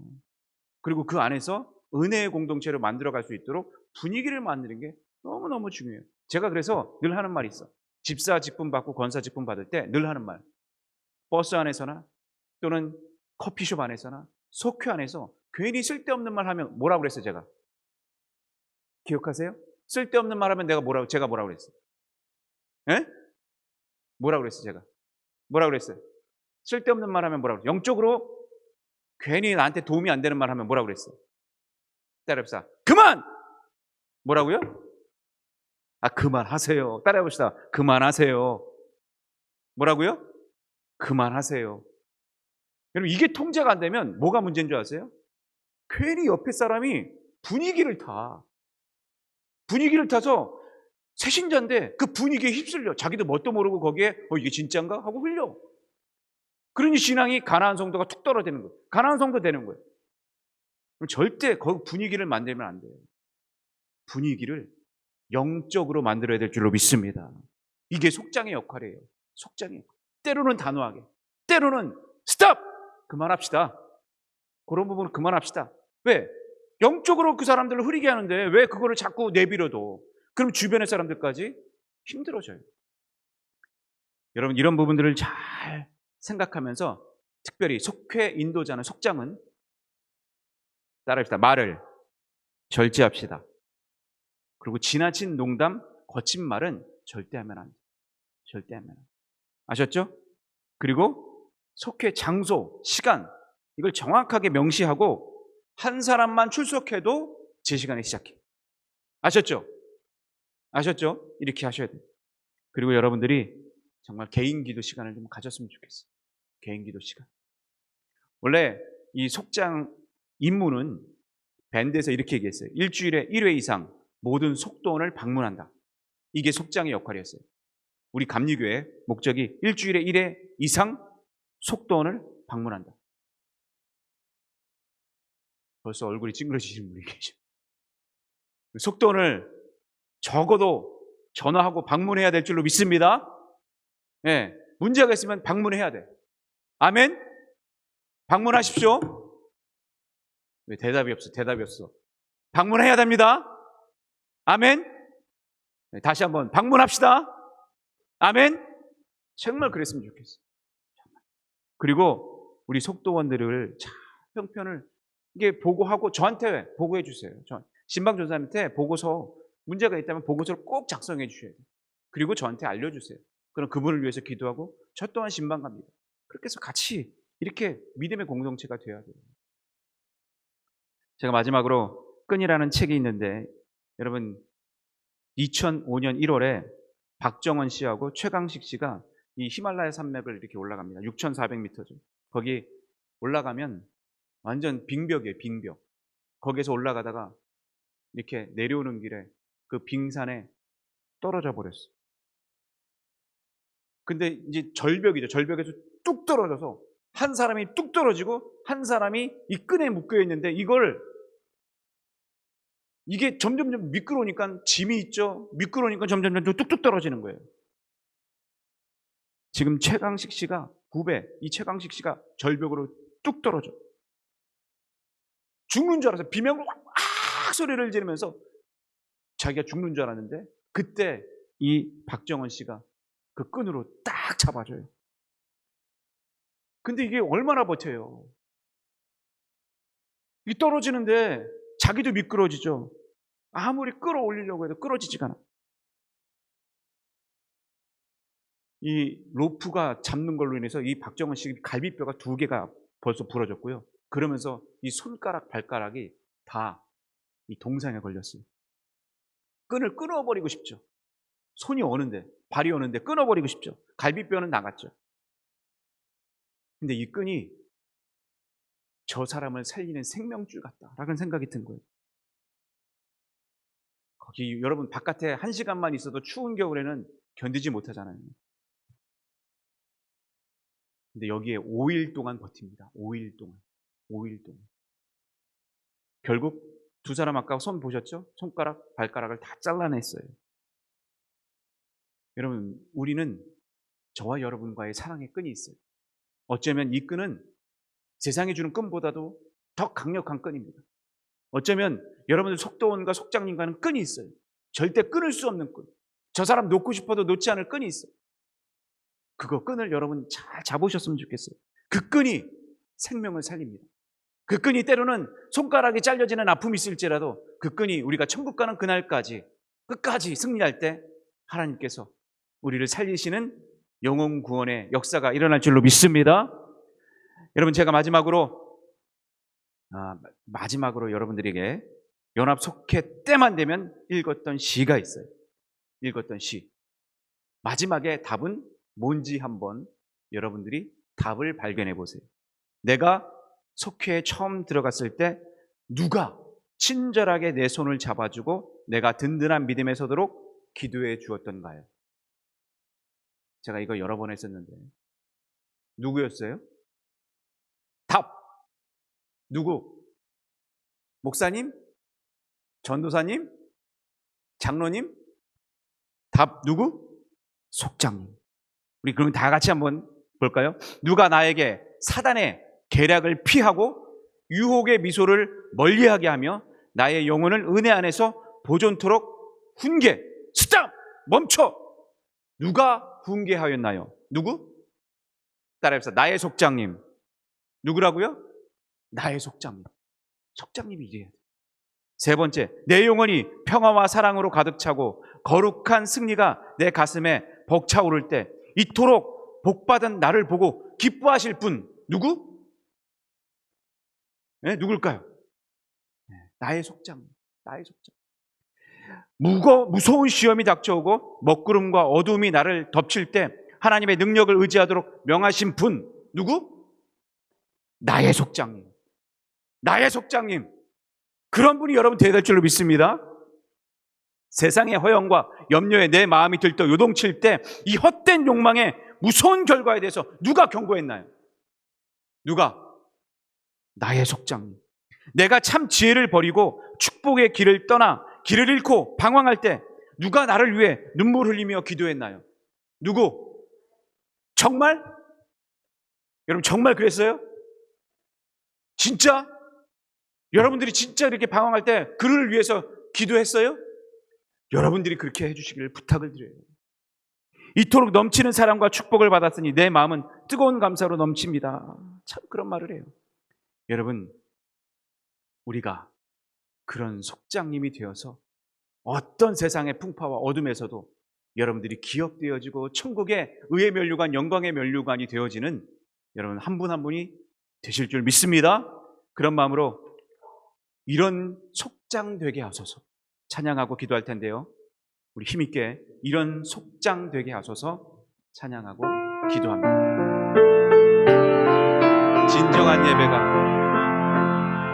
그리고 그 안에서 은혜의 공동체로 만들어갈 수 있도록 분위기를 만드는 게 너무너무 중요해요. 제가 그래서 늘 하는 말이 있어. 집사 직분 받고 권사 직분 받을 때 늘 하는 말. 버스 안에서나 또는 커피숍 안에서나 속회 안에서 괜히 쓸데없는 말 하면 뭐라고 그랬어요, 제가? 기억하세요? 쓸데없는 말 하면 제가 뭐라고 그랬어요? 예? 뭐라고 그랬어요, 제가? 뭐라고 그랬어요? 쓸데없는 말 하면 뭐라고 그랬어요? 영적으로 괜히 나한테 도움이 안 되는 말 하면 뭐라고 그랬어요? 따라해봅시다. 그만! 뭐라고요? 아, 그만하세요. 따라해봅시다. 그만하세요. 뭐라고요? 그만하세요. 여러분, 이게 통제가 안 되면 뭐가 문제인 줄 아세요? 괜히 옆에 사람이 분위기를 타서 새신자인데 그 분위기에 휩쓸려. 자기도 뭣도 모르고 거기에 이게 진짜인가? 하고 흘려. 그러니 신앙이 가나안 성도가 툭 떨어지는 거예요. 가나안 성도 되는 거예요. 그럼 절대 거기 분위기를 만들면 안 돼요. 분위기를 영적으로 만들어야 될 줄로 믿습니다. 이게 속장의 역할이에요. 속장이. 때로는 단호하게, 때로는 스탑! 그만합시다. 그런 부분은 그만합시다. 왜? 영적으로 그 사람들을 흐리게 하는데 왜 그거를 자꾸 내버려둬? 그럼 주변의 사람들까지 힘들어져요. 여러분, 이런 부분들을 잘 생각하면서 특별히 속회 인도자는, 속장은 따라합시다. 말을 절제합시다. 그리고 지나친 농담, 거친 말은 절대 하면 안 돼요. 절대 하면 안 돼요. 아셨죠? 그리고 속회 장소, 시간, 이걸 정확하게 명시하고 한 사람만 출석해도 제 시간에 시작해. 아셨죠? 아셨죠? 이렇게 하셔야 돼요. 그리고 여러분들이 정말 개인 기도 시간을 좀 가졌으면 좋겠어요. 개인 기도 시간. 원래 이 속장 임무는 밴드에서 이렇게 얘기했어요. 일주일에 1회 이상 모든 속도원을 방문한다. 이게 속장의 역할이었어요. 우리 감리교회 목적이 일주일에 1회 이상 속도원을 방문한다. 벌써 얼굴이 찡그러지시는 분이 계셔. 속도원을 적어도 전화하고 방문해야 될 줄로 믿습니다. 네, 문제가 있으면 방문해야 돼. 아멘? 방문하십시오. 왜 대답이 없어? 방문해야 됩니다. 아멘? 네, 다시 한번 방문합시다. 아멘? 정말 그랬으면 좋겠어요. 그리고 우리 속도원들을 잘 형편을 이게 보고하고 저한테 보고해 주세요. 신방 전사님한테 보고서 문제가 있다면 보고서를 꼭 작성해 주셔야 돼요. 그리고 저한테 알려주세요. 그럼 그분을 위해서 기도하고 저 또한 신방 갑니다. 그렇게 해서 같이 이렇게 믿음의 공동체가 되어야 돼요. 제가 마지막으로 끈이라는 책이 있는데 여러분 2005년 1월에 박정원 씨하고 최강식 씨가 이 히말라야 산맥을 이렇게 올라갑니다. 6,400m죠. 거기 올라가면 완전 빙벽이에요. 빙벽. 거기에서 올라가다가 이렇게 내려오는 길에 그 빙산에 떨어져 버렸어요. 근데 이제 절벽이죠. 절벽에서 뚝 떨어져서 한 사람이 뚝 떨어지고 한 사람이 이 끈에 묶여 있는데 이게 점점 미끄러우니까 짐이 있죠. 미끄러우니까 점점 뚝뚝 떨어지는 거예요. 지금 최강식 씨가 이 최강식 씨가 절벽으로 뚝 떨어져. 죽는 줄 알았어요. 비명을 아 소리를 지르면서 자기가 죽는 줄 알았는데 그때 이 박정원 씨가 그 끈으로 딱 잡아줘요. 근데 이게 얼마나 버텨요. 이 떨어지는데 자기도 미끄러지죠. 아무리 끌어올리려고 해도 끌어지지가 않아. 이 로프가 잡는 걸로 인해서 이 박정원 씨 갈비뼈가 2개가 벌써 부러졌고요. 그러면서 이 손가락, 발가락이 다 이 동상에 걸렸어요. 끈을 끊어버리고 싶죠. 손이 오는데, 발이 오는데 끊어버리고 싶죠. 갈비뼈는 나갔죠. 근데 이 끈이 저 사람을 살리는 생명줄 같다라는 생각이 든 거예요. 거기 여러분 바깥에 1시간만 있어도 추운 겨울에는 견디지 못하잖아요. 근데 여기에 5일 동안 버팁니다. 5일 동안. 5일 동안. 결국 2사람 아까 손 보셨죠? 손가락, 발가락을 다 잘라냈어요. 여러분, 우리는 저와 여러분과의 사랑의 끈이 있어요. 어쩌면 이 끈은 세상이 주는 끈보다도 더 강력한 끈입니다. 어쩌면 여러분들 속도원과 속장님과는 끈이 있어요. 절대 끊을 수 없는 끈. 저 사람 놓고 싶어도 놓지 않을 끈이 있어요. 그거 끈을 여러분 잘 잡으셨으면 좋겠어요. 그 끈이 생명을 살립니다. 그 끈이 때로는 손가락이 잘려지는 아픔이 있을지라도 그 끈이 우리가 천국 가는 그날까지 끝까지 승리할 때 하나님께서 우리를 살리시는 영혼 구원의 역사가 일어날 줄로 믿습니다. 여러분 제가 마지막으로 여러분들에게 연합 속회 때만 되면 읽었던 시가 있어요. 읽었던 시. 마지막에 답은 뭔지 한번 여러분들이 답을 발견해 보세요. 내가 속회에 처음 들어갔을 때 누가 친절하게 내 손을 잡아주고 내가 든든한 믿음에 서도록 기도해 주었던가요? 제가 이거 여러 번 했었는데 누구였어요? 답! 누구? 목사님? 전도사님? 장로님? 답 누구? 속장님. 우리 그러면 다 같이 한번 볼까요? 누가 나에게 사단의 계략을 피하고 유혹의 미소를 멀리하게 하며 나의 영혼을 은혜 안에서 보존토록 훈계. 스탑! 멈춰! 누가 훈계하였나요? 누구? 따라해보세요. 나의 속장님. 누구라고요? 나의 속장님. 속장님이 이래야 돼요. 3번째, 내 영혼이 평화와 사랑으로 가득 차고 거룩한 승리가 내 가슴에 벅차오를 때 이토록 복받은 나를 보고 기뻐하실 분 누구? 네, 누굴까요? 나의 속장님. 나의 속장. 무서운 시험이 닥쳐오고 먹구름과 어둠이 나를 덮칠 때 하나님의 능력을 의지하도록 명하신 분 누구? 나의 속장님. 나의 속장님. 그런 분이 여러분 되어야 될 줄로 믿습니다. 세상의 허영과 염려에 내 마음이 들떠 요동칠 때 이 헛된 욕망의 무서운 결과에 대해서 누가 경고했나요? 누가? 나의 속장님. 내가 참 지혜를 버리고 축복의 길을 떠나 길을 잃고 방황할 때 누가 나를 위해 눈물 흘리며 기도했나요? 누구? 정말? 여러분 정말 그랬어요? 진짜? 여러분들이 진짜 이렇게 방황할 때 그를 위해서 기도했어요? 여러분들이 그렇게 해주시기를 부탁을 드려요. 이토록 넘치는 사랑과 축복을 받았으니 내 마음은 뜨거운 감사로 넘칩니다. 참 그런 말을 해요. 여러분, 우리가 그런 속장님이 되어서 어떤 세상의 풍파와 어둠에서도 여러분들이 기억되어지고 천국의 의의 면류관, 영광의 면류관이 되어지는 여러분 한 분 한 분이 되실 줄 믿습니다. 그런 마음으로 이런 속장 되게 하소서 찬양하고 기도할 텐데요. 우리 힘있게 이런 속장 되게 하소서 찬양하고 기도합니다.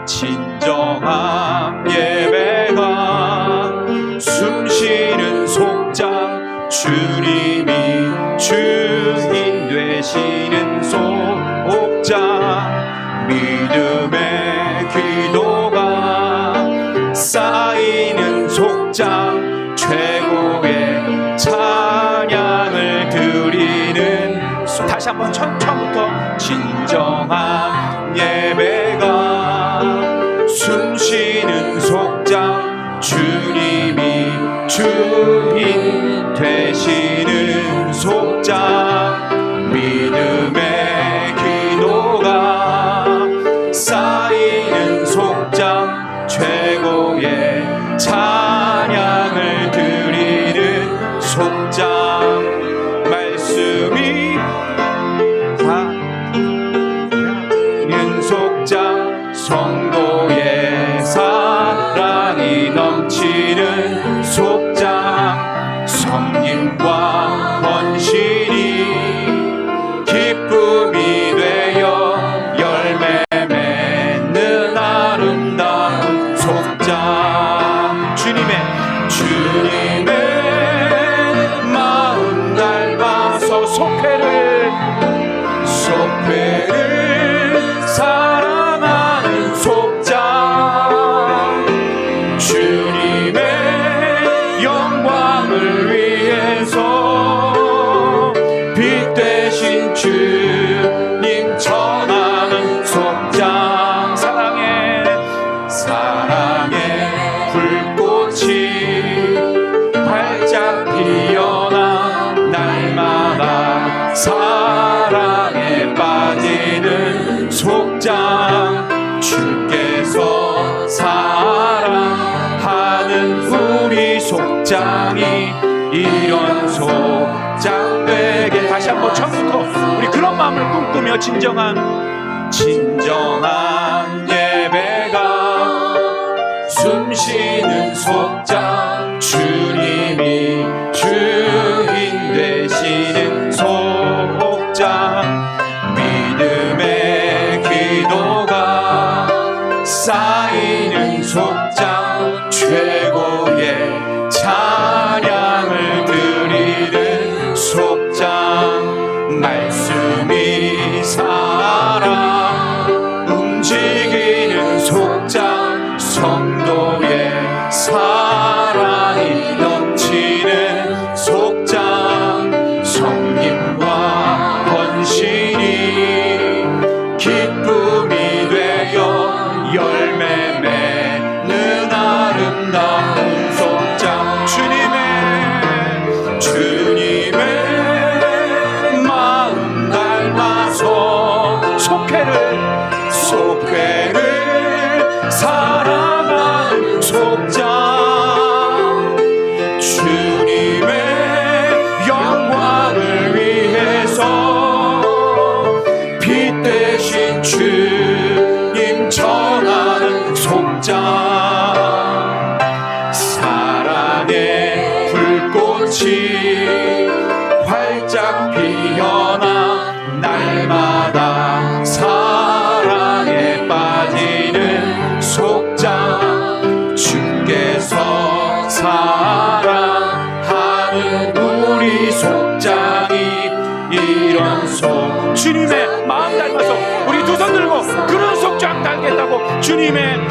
진정한 예배가 숨쉬는 속장 주님이 주인 되시는 속장 믿음의 기도가 쌓이는 속장 최고의 찬양을 드리는 다시 한번 처음부터 진정한 예배가 주인 되시는 속장 믿음의 기도가 쌓이는 속장 최고의 찬양을 드리는 속장 말씀이 쌓이는 속장 성도의 사랑이 넘치는 속장 섬김과 헌신이 기쁨이 되어 열매 맺는 아름다운 속장 주님의 마음 닮아서 속회를 사랑하는 속장 주님의 영광을 위해서 빛 되신 주님 전하는 속장 사랑의 불꽃이 활짝 피어나 날마다 사랑에 빠지는 속장 주께서 사랑하는 우리 속장이 이런 속장 되게 다시 한번 처음부터 우리 그런 마음을 꿈꾸며 진정한 예배가 숨쉬는 속장 주님이 주인 되시는 속장 믿음의 기도가 쌓이는 속장 최고의 찬양을 드리는 속장 말씀이 살아 움직이는 속장 성도의 사랑이 넘치는 속장 섬김과 헌신이 기쁨이 되어 열매 맺는 아름다운 속장 주님의 마음 닮아서 속회를 사랑하는 속장 주님의 영광을 위해서 빛 되신 주님 전하는 속장 사랑의 불꽃이 활짝 피어나 날마다 사랑에 빠지는 속장 주께서 사랑하는 우리 속장이 이런 속 주님의 마음 닮아서 우리 두 손 들고 그런 속장 닮겠다고 주님의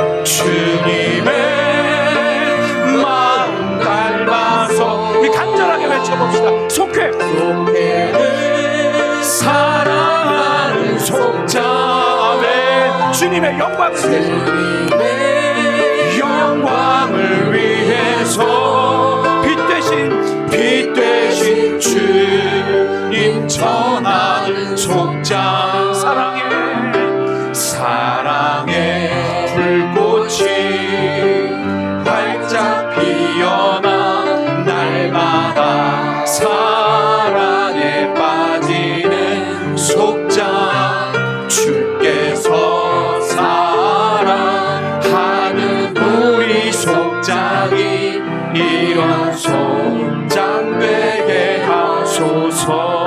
마음 닮아서 우리 간절하게 외쳐봅시다. 속회를 사랑하는 속장에 주님의 영광을 위해서 빛 되신 주님 전하는 속장 사랑의 불꽃이 활짝 피어나 날마다 사랑에 빠지는 속장 주께서 사랑하는 우리 속장이 이런 속장 되게 하소서.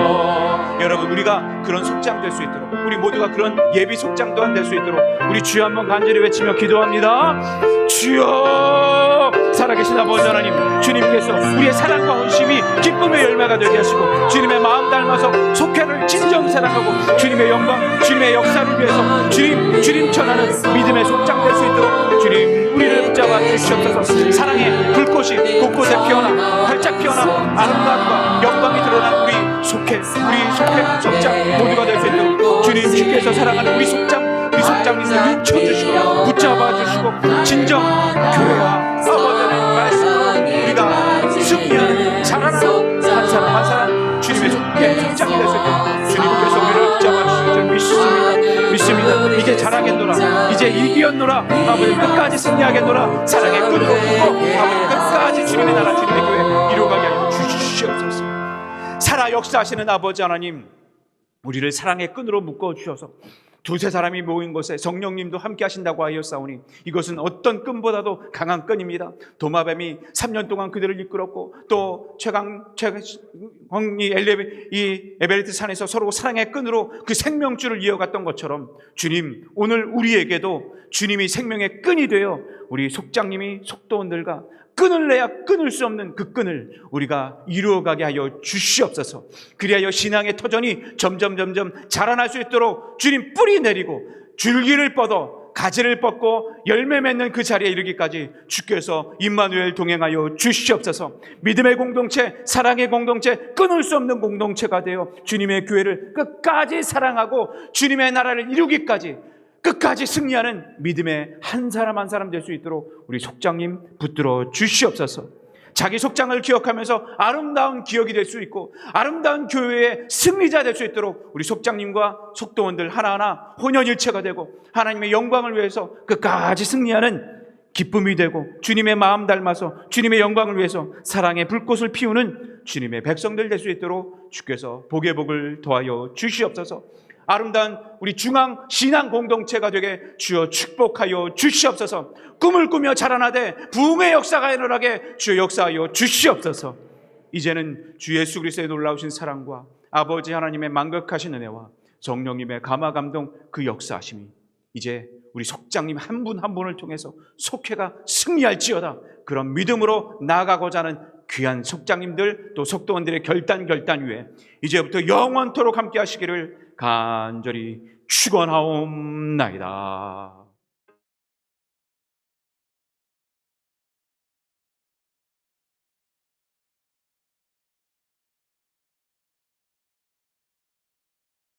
여러분 우리가 그런 속장 될 수 있도록 우리 모두가 그런 예비 속장 또한 될 수 있도록 우리 주여 한번 간절히 외치며 기도합니다. 주여 살아계신 아버지 하나님 주님께서 우리의 사랑과 헌심이 기쁨의 열매가 되게 하시고 주님의 마음 닮아서 속회를 진정 사랑하고 주님의 영광 주님의 역사를 위해서 주님 전하는 믿음의 속장 될 수 있도록 주님 우리를 붙잡아 주시옵소서. 사랑의 불꽃이 곳곳에 피어나 활짝 피어나 아름다움과 영광이 드러난 우리 속회 속장 모두가 될 수 있도록 주님 주께서 사랑하는 우리 속장님을 붙여주시고 붙잡아 주시고 진정 교회와 아버지의 말씀으로 우리가 속장이 될 수 있도록 주님께서 우리를 붙잡아주실 줄 믿습니다. 이제 잘하겠노라, 이제 이기었노라. 아버지 끝까지 승리하겠노라. 사랑의 끈으로 묶고 아버지 끝까지 주님의 나라, 주님의 교회 이루어가게 하여 주시옵소서. 살아 역사하시는 아버지 하나님, 우리를 사랑의 끈으로 묶어 주셔서 두세 사람이 모인 곳에 성령님도 함께 하신다고 하였사오니 이것은 어떤 끈보다도 강한 끈입니다. 도마뱀이 3년 동안 그들을 이끌었고, 또 최강이 에베레스트 산에서 서로 사랑의 끈으로 그 생명줄을 이어갔던 것처럼, 주님 오늘 우리에게도 주님이 생명의 끈이 되어 우리 속장님이 속도원들과 끈을 내야 끊을 수 없는 그 끈을 우리가 이루어가게 하여 주시옵소서. 그리하여 신앙의 터전이 점점 자라날 수 있도록 주님 뿌리 내리고 줄기를 뻗어 가지를 뻗고 열매 맺는 그 자리에 이르기까지 주께서 임마누엘 동행하여 주시옵소서. 믿음의 공동체, 사랑의 공동체, 끊을 수 없는 공동체가 되어 주님의 교회를 끝까지 사랑하고 주님의 나라를 이루기까지 끝까지 승리하는 믿음의 한 사람 한 사람 될 수 있도록 우리 속장님 붙들어 주시옵소서. 자기 속장을 기억하면서 아름다운 기억이 될 수 있고 아름다운 교회의 승리자 될 수 있도록 우리 속장님과 속도원들 하나하나 혼연일체가 되고 하나님의 영광을 위해서 끝까지 승리하는 기쁨이 되고 주님의 마음 닮아서 주님의 영광을 위해서 사랑의 불꽃을 피우는 주님의 백성들 될 수 있도록 주께서 복의 복을 더하여 주시옵소서. 아름다운 우리 중앙 신앙 공동체가 되게 주여 축복하여 주시옵소서. 꿈을 꾸며 자라나되 부흥의 역사가 일어나게 주여 역사하여 주시옵소서. 이제는 주 예수 그리스도의 놀라우신 사랑과 아버지 하나님의 만극하신 은혜와 성령님의 감화 감동 그 역사하심이 이제 우리 속장님 한 분 한 분을 통해서 속회가 승리할지어다. 그런 믿음으로 나아가고자 하는 귀한 속장님들 또 속도원들의 결단 위에 이제부터 영원토록 함께 하시기를 간절히 축원하옵나이다.